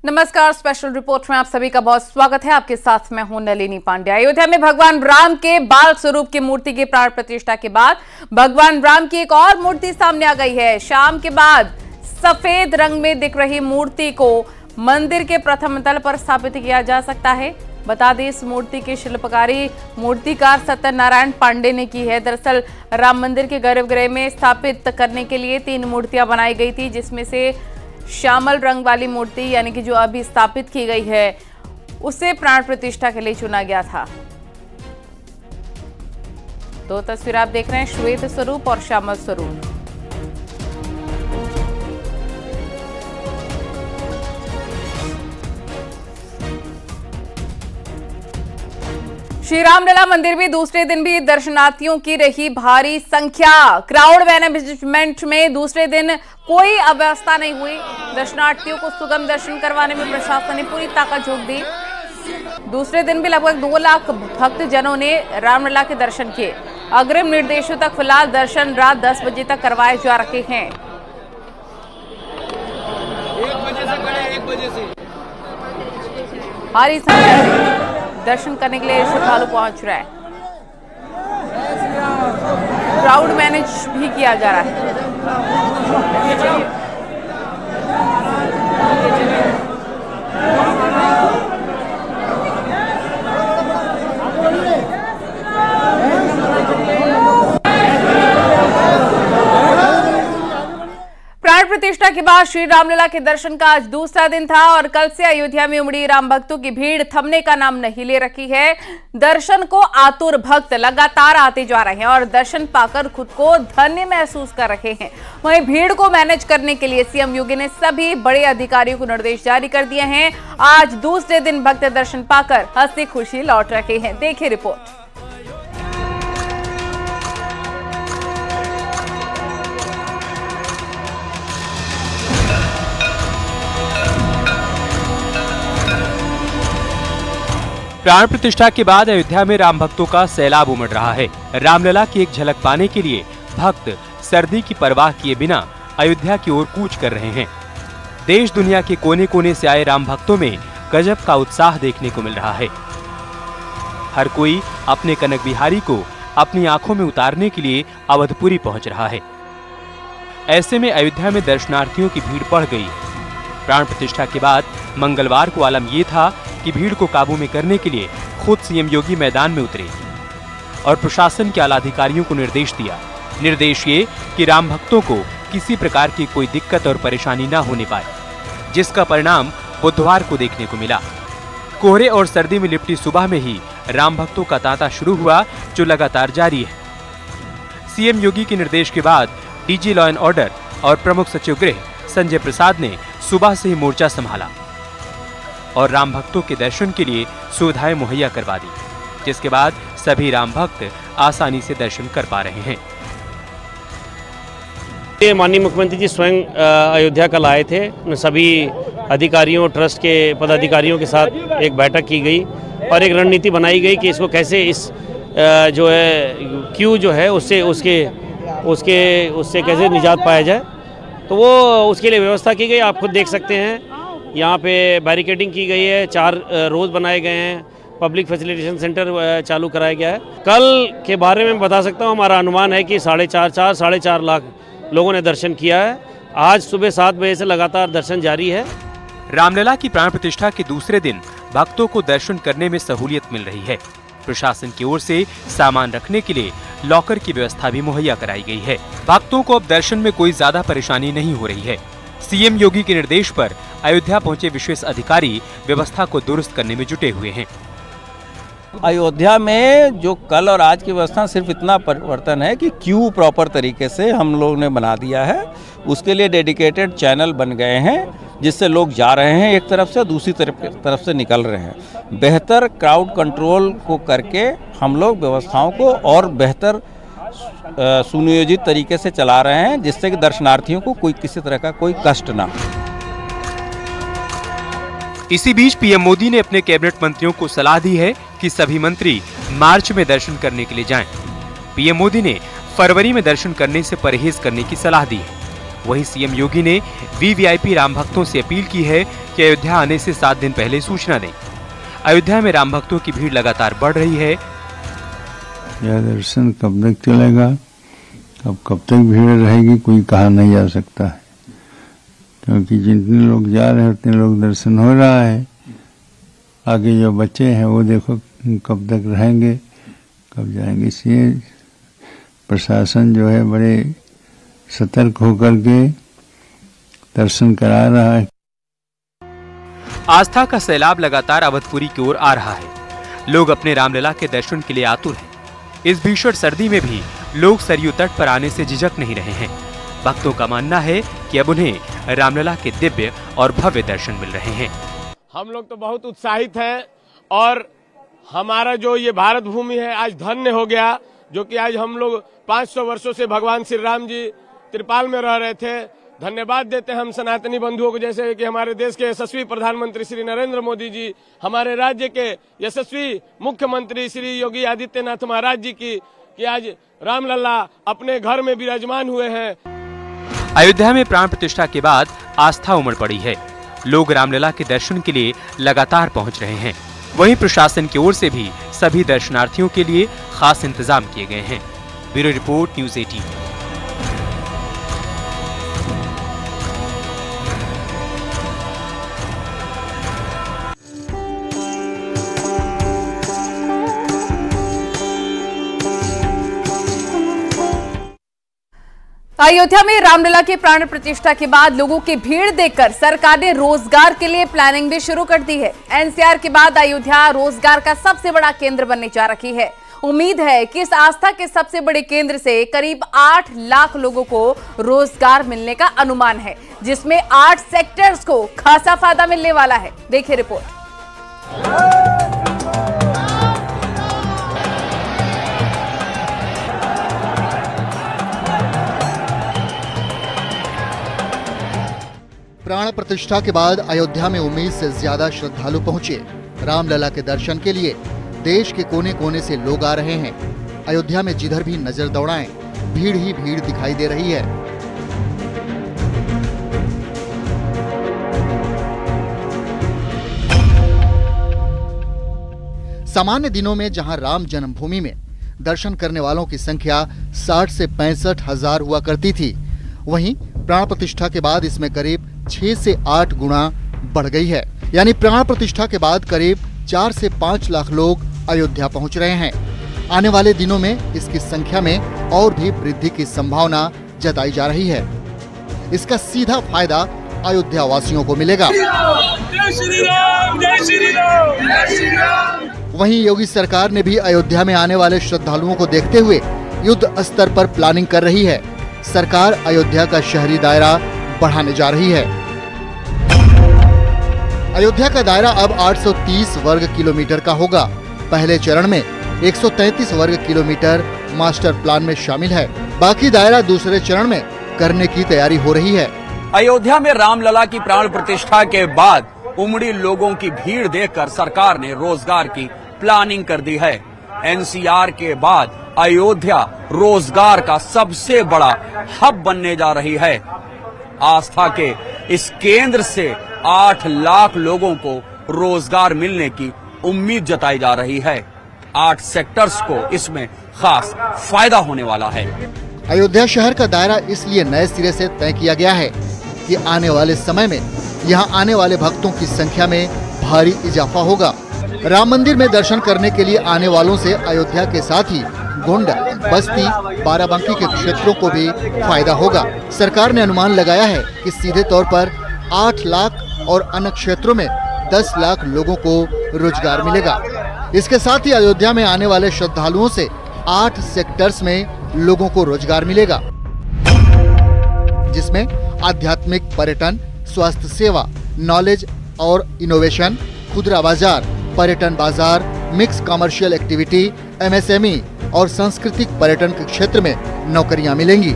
नमस्कार, special report में आप सभी का बहुत स्वागत है। आपके साथ मैं हूं नलिनी पांड्या। अयोध्या में भगवान राम के बाल स्वरूप की मूर्ति की प्राण प्रतिष्ठा के बाद भगवान राम की एक और मूर्ति सामने आ गई है। शाम के बाद सफेद रंग में दिख रही मूर्ति को मंदिर के प्रथम तल पर स्थापित किया जा सकता है। बता दें, इस मूर्ति की शिल्पकारी मूर्तिकार सत्यनारायण पांडे ने की है। दरअसल राम मंदिर के गर्भगृह में स्थापित करने के लिए 3 मूर्तियां बनाई गई थी, जिसमें से श्यामल रंग वाली मूर्ति यानी कि जो अभी स्थापित की गई है उसे प्राण प्रतिष्ठा के लिए चुना गया था। दो तस्वीर आप देख रहे हैं, श्वेत स्वरूप और श्यामल स्वरूप। श्री रामलला मंदिर में दूसरे दिन भी दर्शनार्थियों की रही भारी संख्या। क्राउड मैनेजमेंट में दूसरे दिन कोई अव्यवस्था नहीं हुई। दर्शनार्थियों को सुगम दर्शन करवाने में प्रशासन ने पूरी ताकत झोंक दी। दूसरे दिन भी लगभग 2 लाख भक्तजनों ने रामलला के दर्शन किए। अग्रिम निर्देशों तक फिलहाल दर्शन रात 10 बजे तक करवाए जा रहे हैं। 1 बजे से भारी संख्या में दर्शन करने के लिए श्रद्धालु पहुंच रहे हैं। क्राउड मैनेज भी किया जा रहा है। प्राण प्रतिष्ठा के बाद श्री रामलला के दर्शन का आज दूसरा दिन था और कल से अयोध्या में उमड़ी राम भक्तों की भीड़ थमने का नाम नहीं ले रखी है। दर्शन को आतुर भक्त लगातार आते जा रहे हैं और दर्शन पाकर खुद को धन्य महसूस कर रहे हैं। वहीं भीड़ को मैनेज करने के लिए सीएम योगी ने सभी बड़े अधिकारियों को निर्देश जारी कर दिए हैं। आज दूसरे दिन भक्त दर्शन पाकर हंसी खुशी लौट रहे हैं। देखिए रिपोर्ट। प्राण प्रतिष्ठा के बाद अयोध्या में राम भक्तों का सैलाब उमड़ रहा है। रामलला की एक झलक पाने के लिए भक्त सर्दी की परवाह किए बिना अयोध्या की ओर कूच कर रहे हैं। देश दुनिया के कोने कोने से आए राम भक्तों में गजब का उत्साह देखने को मिल रहा है। हर कोई अपने कनक बिहारी को अपनी आंखों में उतारने के लिए अवधपुरी पहुंच रहा है। ऐसे में अयोध्या में दर्शनार्थियों की भीड़ बढ़ गई। प्राण प्रतिष्ठा के बाद मंगलवार को आलम ये था कि भीड़ को काबू में करने के लिए खुद सीएम योगी मैदान में उतरे और प्रशासन के आला अधिकारियों को निर्देश दिया। निर्देश ये कि राम भक्तों को किसी प्रकार की कोई दिक्कत और परेशानी न होने पाए, जिसका परिणाम बुधवार को देखने को मिला। कोहरे और सर्दी में लिपटी सुबह में ही राम भक्तों का तांता शुरू हुआ, जो लगातार जारी है। सीएम योगी के निर्देश के बाद डीजी लॉ एंड ऑर्डर और प्रमुख सचिव गृह संजय प्रसाद ने सुबह से ही मोर्चा संभाला और राम भक्तों के दर्शन के लिए सुविधाएं मुहैया करवा दी, जिसके बाद सभी राम भक्त आसानी से दर्शन कर पा रहे हैं। माननीय मुख्यमंत्री जी स्वयं अयोध्या कल आए थे। सभी अधिकारियों, ट्रस्ट के पदाधिकारियों के साथ एक बैठक की गई और एक रणनीति बनाई गई कि इसको कैसे इस जो है क्यू जो है उससे कैसे निजात पाया जाए। तो वो उसके लिए व्यवस्था की गई। आप खुद देख सकते हैं, यहाँ पे बैरिकेडिंग की गई है, 4 रोड बनाए गए हैं, पब्लिक फैसिलिटेशन सेंटर चालू कराया गया है। कल के बारे में बता सकता हूँ, हमारा अनुमान है कि 4.5 लाख लोगों ने दर्शन किया है। आज सुबह 7 बजे से लगातार दर्शन जारी है। रामलला की प्राण प्रतिष्ठा के दूसरे दिन भक्तों को दर्शन करने में सहूलियत मिल रही है। प्रशासन की ओर से सामान रखने के लिए लॉकर की व्यवस्था भी मुहैया कराई गई है। भक्तों को अब दर्शन में कोई ज्यादा परेशानी नहीं हो रही है। सीएम योगी के निर्देश पर अयोध्या पहुंचे विशेष अधिकारी व्यवस्था को दुरुस्त करने में जुटे हुए हैं। अयोध्या में जो कल और आज की व्यवस्था सिर्फ इतना परिवर्तन है कि क्यू प्रॉपर तरीके से हम लोग ने बना दिया है। उसके लिए डेडिकेटेड चैनल बन गए हैं, जिससे लोग जा रहे हैं एक तरफ से, दूसरी तरफ से निकल रहे हैं। बेहतर क्राउड कंट्रोल को करके हम लोग व्यवस्थाओं को और बेहतर सुनियोजित तरीके से चला रहे हैं, जिससे कि दर्शनार्थियों को कोई किसी तरह का कोई कष्ट ना हो। इसी बीच पीएम मोदी ने अपने कैबिनेट मंत्रियों को सलाह दी है कि सभी मंत्री मार्च में दर्शन करने के लिए जाएं। पीएम मोदी ने फरवरी में दर्शन करने से परहेज करने की सलाह दी है। वहीं सीएम योगी ने वीवीआईपी राम भक्तों से अपील की है कि अयोध्या आने से 7 दिन पहले सूचना दें। अयोध्या में राम भक्तों की भीड़ लगातार बढ़ रही है। यह दर्शन कब तक चलेगा, अब कब तक भीड़ रहेगी, कोई कहा नहीं जा सकता है, क्योंकि जितने लोग जा रहे हैं उतने लोग दर्शन हो रहा है। आगे जो बच्चे हैं वो देखो कब तक रहेंगे, कब जाएंगे। इसलिए प्रशासन जो है बड़े सतर्क होकर के दर्शन करा रहा है। आस्था का सैलाब लगातार अवधपुरी की ओर आ रहा है। लोग अपने रामलला के दर्शन के लिए आतुर हैं। इस भीषण सर्दी में भी लोग सरयू तट पर आने से झिझक नहीं रहे हैं। भक्तों का मानना है कि अब उन्हें रामलला के दिव्य और भव्य दर्शन मिल रहे हैं। हम लोग तो बहुत उत्साहित हैं और हमारा जो ये भारत भूमि है आज धन्य हो गया, जो कि आज हम लोग 500 वर्षों से भगवान श्री राम जी त्रिपाल में रह रहे थे। धन्यवाद देते हैं हम सनातनी बंधुओं को, जैसे कि हमारे देश के यशस्वी प्रधानमंत्री श्री नरेंद्र मोदी जी, हमारे राज्य के यशस्वी मुख्यमंत्री श्री योगी आदित्यनाथ महाराज जी की, कि आज रामलला अपने घर में विराजमान हुए हैं। अयोध्या में प्राण प्रतिष्ठा के बाद आस्था उमड़ पड़ी है। लोग रामलला के दर्शन के लिए लगातार पहुंच रहे हैं। वहीं प्रशासन की ओर से भी सभी दर्शनार्थियों के लिए खास इंतजाम किए गए हैं। Bureau report, news 18। अयोध्या में रामलला के प्राण प्रतिष्ठा के बाद लोगों की भीड़ देखकर सरकार ने रोजगार के लिए प्लानिंग भी शुरू कर दी है। एनसीआर के बाद अयोध्या रोजगार का सबसे बड़ा केंद्र बनने जा रही है। उम्मीद है कि इस आस्था के सबसे बड़े केंद्र से करीब 8 लाख लोगों को रोजगार मिलने का अनुमान है, जिसमें 8 सेक्टर्स को खासा फायदा मिलने वाला है। देखिए रिपोर्ट। प्राण प्रतिष्ठा के बाद अयोध्या में उम्मीद से ज्यादा श्रद्धालु पहुंचे। रामलला के दर्शन के लिए देश के कोने कोने से लोग आ रहे हैं। अयोध्या में जिधर भी नजर दौड़ाएं, भीड़ ही भीड़ दिखाई दे रही है। सामान्य दिनों में जहां राम जन्मभूमि में दर्शन करने वालों की संख्या 60 से 65 हजार हुआ करती थी, वहीं प्राण प्रतिष्ठा के बाद इसमें करीब 6 से 8 गुना बढ़ गई है। यानी प्राण प्रतिष्ठा के बाद करीब 4 से 5 लाख लोग अयोध्या पहुंच रहे हैं। आने वाले दिनों में इसकी संख्या में और भी वृद्धि की संभावना जताई जा रही है। इसका सीधा फायदा अयोध्या वासियों को मिलेगा। जय श्री राम, जय श्री राम, जय श्री राम। वहीं योगी सरकार ने भी अयोध्या में आने वाले श्रद्धालुओं को देखते हुए युद्ध स्तर पर प्लानिंग कर रही है। सरकार अयोध्या का शहरी दायरा बढ़ाने जा रही है। अयोध्या का दायरा अब 830 वर्ग किलोमीटर का होगा। पहले चरण में 133 वर्ग किलोमीटर मास्टर प्लान में शामिल है। बाकी दायरा दूसरे चरण में करने की तैयारी हो रही है। अयोध्या में रामलला की प्राण प्रतिष्ठा के बाद उमड़ी लोगों की भीड़ देखकर सरकार ने रोजगार की प्लानिंग कर दी है। एनसीआर के बाद अयोध्या रोजगार का सबसे बड़ा हब बनने जा रही है। आस्था के इस केंद्र से 8 लाख लोगों को रोजगार मिलने की उम्मीद जताई जा रही है। 8 सेक्टर्स को इसमें खास फायदा होने वाला है। अयोध्या शहर का दायरा इसलिए नए सिरे से तय किया गया है कि आने वाले समय में यहां आने वाले भक्तों की संख्या में भारी इजाफा होगा। राम मंदिर में दर्शन करने के लिए आने वालों से अयोध्या के साथ ही गोंडा, बस्ती, बाराबंकी के क्षेत्रों को भी फायदा होगा। सरकार ने अनुमान लगाया है कि सीधे तौर पर 8 लाख और अन्य क्षेत्रों में 10 लाख लोगों को रोजगार मिलेगा। इसके साथ ही अयोध्या में आने वाले श्रद्धालुओं से 8 सेक्टर्स में लोगों को रोजगार मिलेगा, जिसमें आध्यात्मिक, पर्यटन, स्वास्थ्य सेवा, नॉलेज और इनोवेशन, खुदरा बाजार, पर्यटन बाजार, मिक्स कमर्शियल एक्टिविटी, एमएसएमई और सांस्कृतिक पर्यटन के क्षेत्र में नौकरियां मिलेंगी।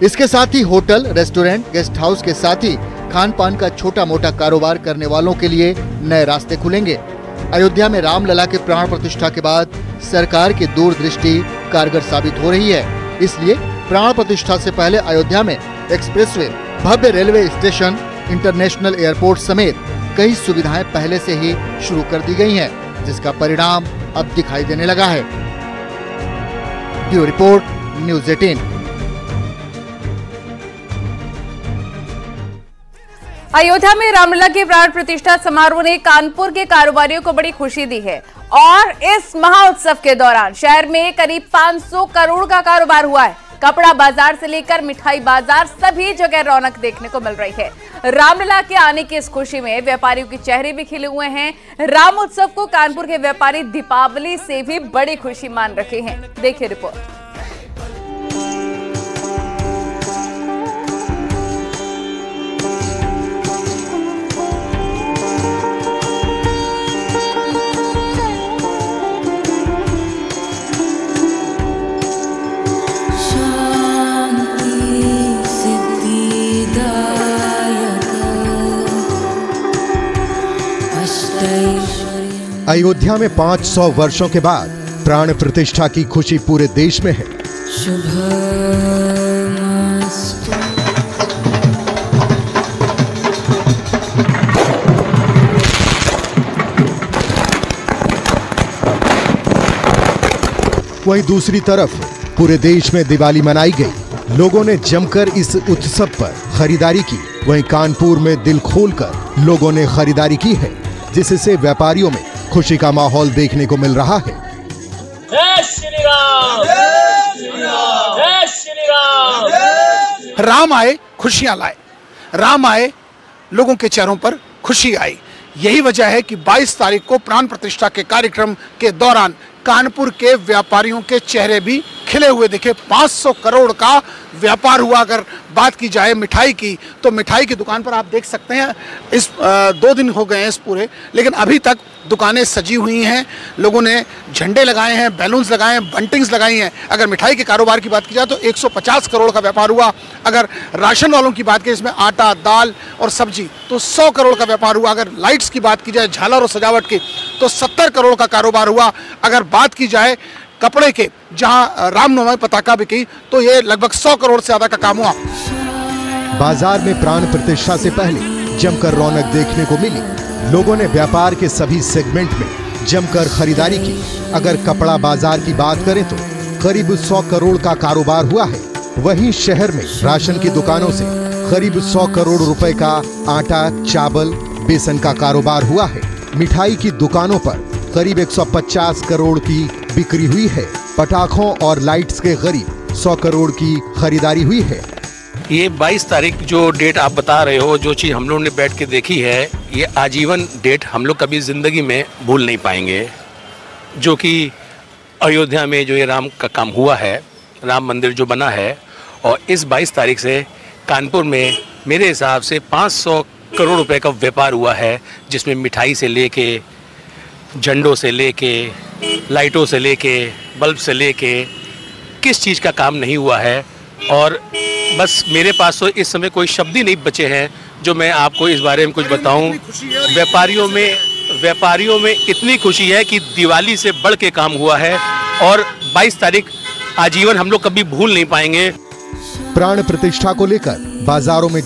इसके साथ ही होटल, रेस्टोरेंट, गेस्ट हाउस के साथ ही खान पान का छोटा मोटा कारोबार करने वालों के लिए नए रास्ते खुलेंगे। अयोध्या में रामलला के प्राण प्रतिष्ठा के बाद सरकार की दूरदृष्टि कारगर साबित हो रही है। इसलिए प्राण प्रतिष्ठा से पहले अयोध्या में एक्सप्रेसवे, भव्य रेलवे स्टेशन, इंटरनेशनल एयरपोर्ट समेत कई सुविधाएं पहले से ही शुरू कर दी गई हैं, जिसका परिणाम अब दिखाई देने लगा है। Bureau report, news 18। अयोध्या में रामलला के प्राण प्रतिष्ठा समारोह ने कानपुर के कारोबारियों को बड़ी खुशी दी है और इस महाउत्सव के दौरान शहर में करीब 500 करोड़ का कारोबार हुआ है। कपड़ा बाजार से लेकर मिठाई बाजार सभी जगह रौनक देखने को मिल रही है। रामलला के आने की इस खुशी में व्यापारियों के चेहरे भी खिले हुए हैं। राम उत्सव को कानपुर के व्यापारी दीपावली से भी बड़ी खुशी मान रखे हैं। देखिए रिपोर्ट। अयोध्या में 500 वर्षों के बाद प्राण प्रतिष्ठा की खुशी पूरे देश में है। वहीं दूसरी तरफ पूरे देश में दिवाली मनाई गई। लोगों ने जमकर इस उत्सव पर खरीदारी की। वहीं कानपुर में दिल खोलकर लोगों ने खरीदारी की है, जिससे व्यापारियों में खुशी का माहौल देखने को मिल रहा है। जय श्री राम, जय श्री राम, जय श्री राम। राम आए, खुशियां लाए। राम आए, लोगों के चेहरों पर खुशी आई। यही वजह है कि 22 तारीख को प्राण प्रतिष्ठा के कार्यक्रम के दौरान कानपुर के व्यापारियों के चेहरे भी खिले हुए दिखे। 500 करोड़ का व्यापार हुआ। अगर बात की जाए मिठाई की, तो मिठाई की दुकान पर आप देख सकते हैं इस 2 दिन हो गए हैं इस पूरे, लेकिन अभी तक दुकानें सजी हुई हैं। लोगों ने झंडे लगाए हैं, बैलून्स लगाए हैं, बंटिंग्स लगाई हैं। अगर मिठाई के कारोबार की बात की जाए तो 150 करोड़ का व्यापार हुआ। अगर राशन वालों की बात करें, इसमें आटा, दाल और सब्जी, तो 100 करोड़ का व्यापार हुआ। अगर लाइट्स की बात की जाए, झालर और सजावट की, तो 70 करोड़ का कारोबार हुआ। अगर बात की जाए कपड़े के, जहां रामनवमी पताका बिकी, तो ये लगभग 100 करोड़ से ज्यादा का काम हुआ। बाजार में प्राण प्रतिष्ठा से पहले जमकर रौनक देखने को मिली। लोगों ने व्यापार के सभी सेगमेंट में जमकर खरीदारी की। अगर कपड़ा बाजार की बात करें तो करीब 100 करोड़ का कारोबार हुआ है। वहीं शहर में राशन की दुकानों से करीब 100 करोड़ रुपए का आटा, चावल, बेसन का कारोबार हुआ है। मिठाई की दुकानों पर करीब 150 करोड़ की बिक्री हुई है। पटाखों और लाइट्स के करीब 100 करोड़ की खरीदारी हुई है। ये 22 तारीख जो डेट आप बता रहे हो, जो चीज़ हम लोगों ने बैठ के देखी है, ये आजीवन डेट हम लोग कभी ज़िंदगी में भूल नहीं पाएंगे। जो कि अयोध्या में जो ये राम का काम हुआ है, राम मंदिर जो बना है, और इस 22 तारीख से कानपुर में मेरे हिसाब से 500 करोड़ रुपए का व्यापार हुआ है, जिसमें मिठाई से लेके, झंडों से लेके, लाइटों से लेके, बल्ब से लेके, किस चीज़ का काम नहीं हुआ है। और बस मेरे पास तो इस समय कोई शब्द ही नहीं बचे हैं जो मैं आपको इस बारे में कुछ बताऊं। व्यापारियों में इतनी खुशी है कि दिवाली से बढ़ के काम हुआ है, और 22 तारीख आजीवन हम लोग कभी भूल नहीं पाएंगे। प्राण प्रतिष्ठा को लेकर बाजारों में